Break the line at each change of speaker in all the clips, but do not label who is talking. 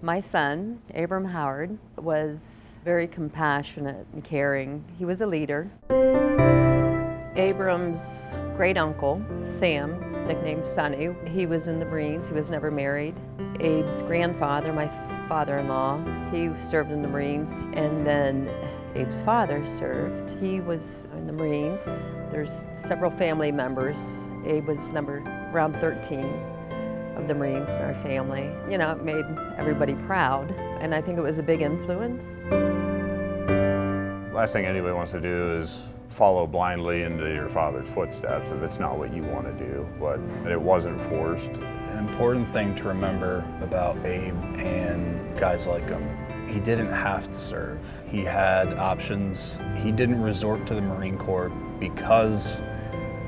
My son, Abram Howard, was very compassionate and caring. He was a leader. Abram's great uncle, Sam, nicknamed Sonny, he was in the Marines. He was never married. Abe's grandfather, my father-in-law, he served in the Marines. And then Abe's father served. He was in the Marines. There's several family members. Abe was number around 13 of the Marines in our family. You know, it made everybody proud, and I think it was a big influence.
Last thing anybody wants to do is follow blindly into your father's footsteps if it's not what you want to do, but it wasn't forced.
An important thing to remember about Abe and guys like him, he didn't have to serve. He had options. He didn't resort to the Marine Corps because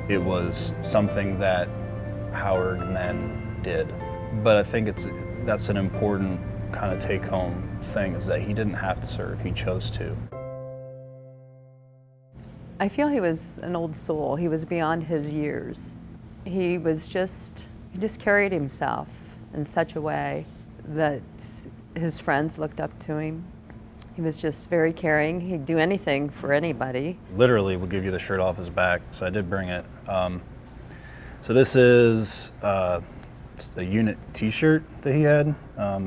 it was something that Howard men did. But I think that's an important kind of take-home thing, is that he didn't have to serve, he chose to.
I feel he was an old soul. He was beyond his years. He just carried himself in such a way that his friends looked up to him. He was just very caring. He'd do anything for anybody. Literally
would give you the shirt off his back, so I did bring it. So this is it's a unit t-shirt that he had,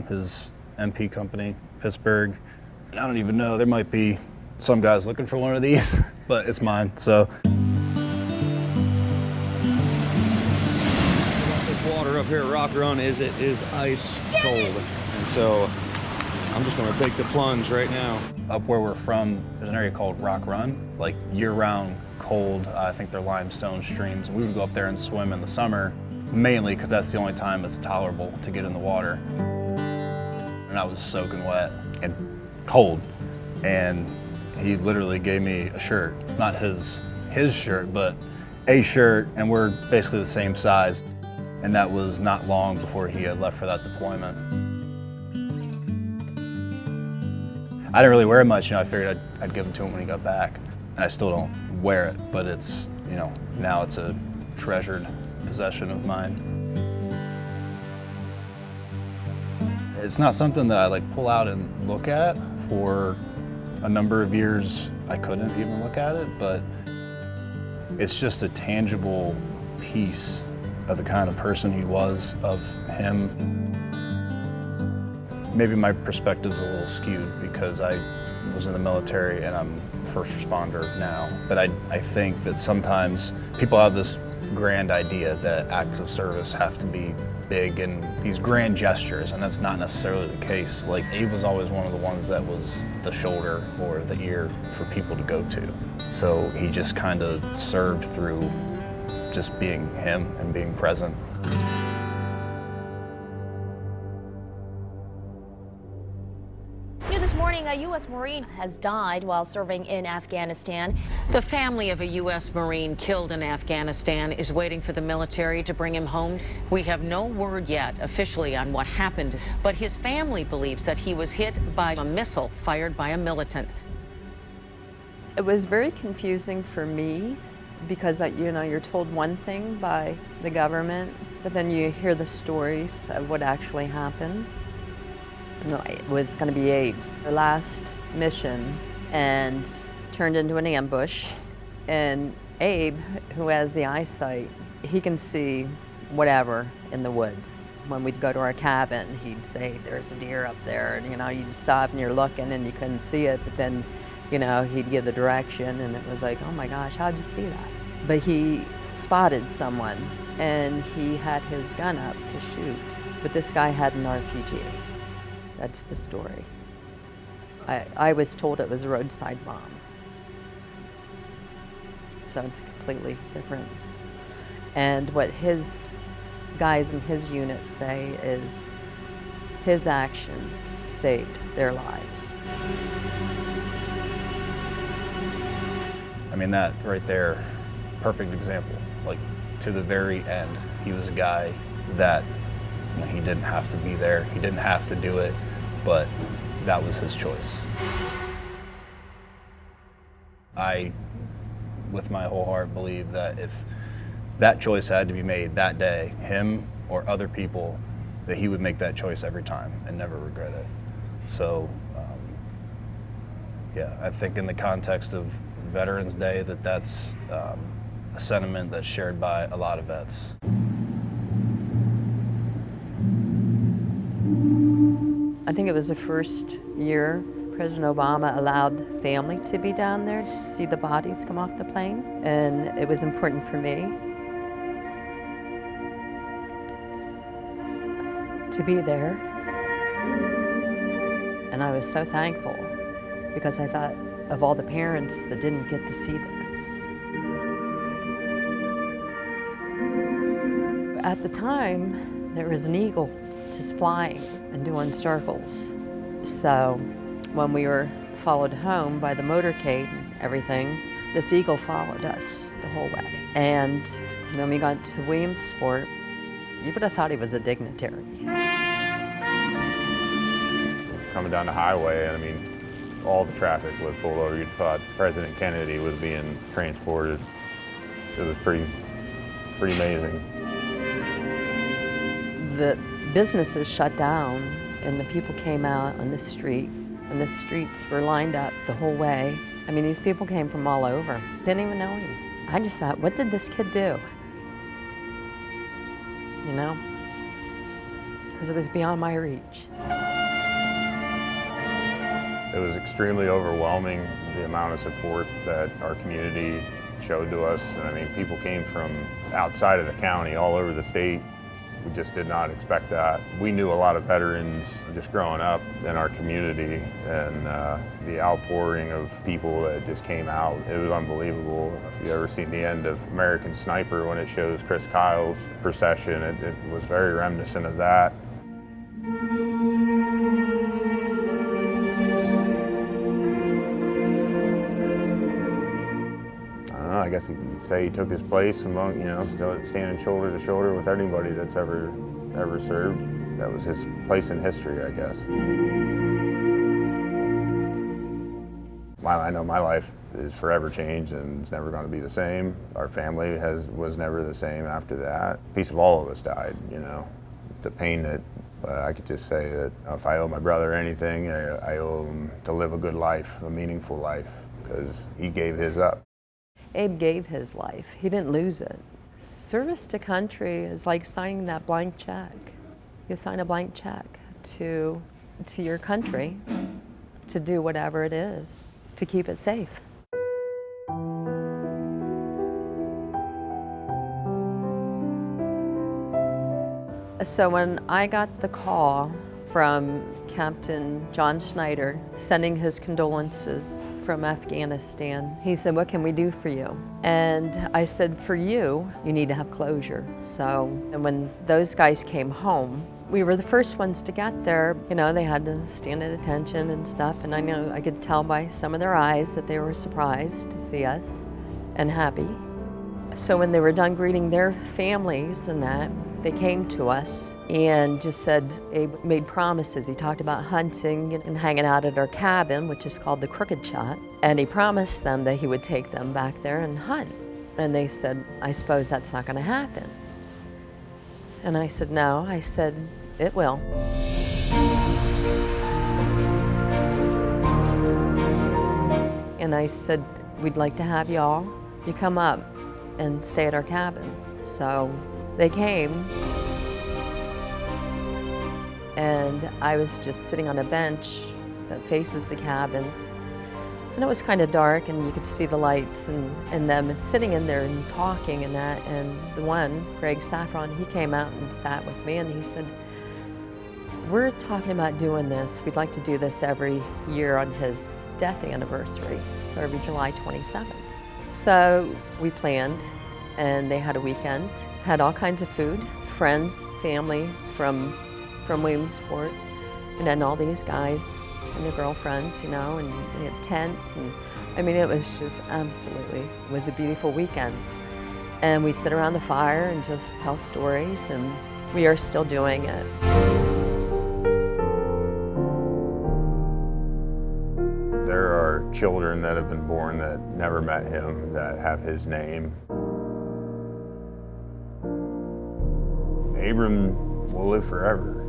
his MP company, Pittsburgh. I don't even know, there might be some guys looking for one of these, but it's mine, so.
This water up here at Rock Run is ice cold, and so I'm just gonna take the plunge right now.
Up where we're from, there's an area called Rock Run, like year-round cold. I think they're limestone streams, and we would go up there and swim in the summer, mainly because that's the only time it's tolerable to get in the water. And I was soaking wet and cold, and he literally gave me a shirt, not his shirt, but a shirt, and we're basically the same size. And that was not long before he had left for that deployment. I didn't really wear it much, I figured I'd give it to him when he got back. And I still don't wear it, but it's, now it's a treasured possession of mine. It's not something that I pull out and look at. For a number of years, I couldn't even look at it, but it's just a tangible piece of the kind of person he was, of him. Maybe my perspective's a little skewed because I was in the military and I'm a first responder now. But I think that sometimes people have this grand idea that acts of service have to be big and these grand gestures, and that's not necessarily the case. Abe was always one of the ones that was the shoulder or the ear for people to go to. So he just kind of served through just being him and being present.
This morning, a U.S. Marine has died while serving in Afghanistan.
The family of a U.S. Marine killed in Afghanistan is waiting for the military to bring him home. We have no word yet officially on what happened, but his family believes that he was hit by a missile fired by a militant.
It was very confusing for me because, you're told one thing by the government, but then you hear the stories of what actually happened. It was going to be Abe's last mission, and turned into an ambush. And Abe, who has the eyesight, he can see whatever in the woods. When we'd go to our cabin, he'd say, "There's a deer up there," and you'd stop and you're looking and you couldn't see it, but then he'd give the direction, and it was like, oh my gosh, how'd you see that? But he spotted someone, and he had his gun up to shoot, but this guy had an RPG. That's the story. I was told it was a roadside bomb. So it's completely different. And what his guys in his unit say is his actions saved their lives.
I mean, that right there, perfect example. To the very end, he was a guy that he didn't have to be there, he didn't have to do it, but that was his choice. I, with my whole heart, believe that if that choice had to be made that day, him or other people that he would make that choice every time and never regret it. So, yeah, I think in the context of Veterans Day that's a sentiment that's shared by a lot of vets.
I think it was the first year President Obama allowed family to be down there to see the bodies come off the plane, and it was important for me to be there. And I was so thankful because I thought of all the parents that didn't get to see this. At the time, there was an eagle just flying and doing circles. So when we were followed home by the motorcade and everything, this eagle followed us the whole way. And when we got to Williamsport, you would have thought he was a dignitary.
Coming down the highway, I mean, all the traffic was pulled over. You'd thought President Kennedy was being transported. It was pretty amazing.
The businesses shut down and the people came out on the street, and the streets were lined up the whole way. I mean, these people came from all over. Didn't even know him. I just thought, what did this kid do? You know? Because it was beyond my reach.
It was extremely overwhelming, the amount of support that our community showed to us. And I mean, people came from outside of the county, all over the state. We just did not expect that. We knew a lot of veterans just growing up in our community, and the outpouring of people that just came out, it was unbelievable. If you ever seen the end of American Sniper when it shows Chris Kyle's procession, it was very reminiscent of that. I guess you could say he took his place among, standing shoulder to shoulder with anybody that's ever served. That was his place in history, I guess. I know my life is forever changed and it's never going to be the same. Our family was never the same after that. A piece of all of us died, The pain that, but I could just say that if I owe my brother anything, I owe him to live a good life, a meaningful life, because he gave his up.
Abe gave his life. He didn't lose it. Service to country is like signing that blank check. You sign a blank check to your country to do whatever it is to keep it safe. So when I got the call from Captain John Schneider sending his condolences from Afghanistan, he said, "What can we do for you?" And I said, "For you, you need to have closure." So, and when those guys came home, we were the first ones to get there. They had to stand at attention and stuff, and I could tell by some of their eyes that they were surprised to see us and happy. So when they were done greeting their families and that, they came to us and just said, Abe made promises. He talked about hunting and hanging out at our cabin, which is called the Crooked Shot. And he promised them that he would take them back there and hunt. And they said, "I suppose that's not going to happen." And I said, "No." I said, "It will." And I said, "We'd like to have y'all. You come up and stay at our cabin." So they came, and I was just sitting on a bench that faces the cabin, and it was kind of dark, and you could see the lights and them sitting in there and talking and that, and the one, Greg Saffron, he came out and sat with me, and he said, "We're talking about doing this. We'd like to do this every year on his death anniversary, so every July 27th. So we planned, and they had a weekend, had all kinds of food, friends, family from Williamsport, and then all these guys and their girlfriends, and we had tents, and I mean, it was just absolutely, it was a beautiful weekend. And we sit around the fire and just tell stories, and we are still doing it.
There are children that have been born that never met him, that have his name. Abram will live forever.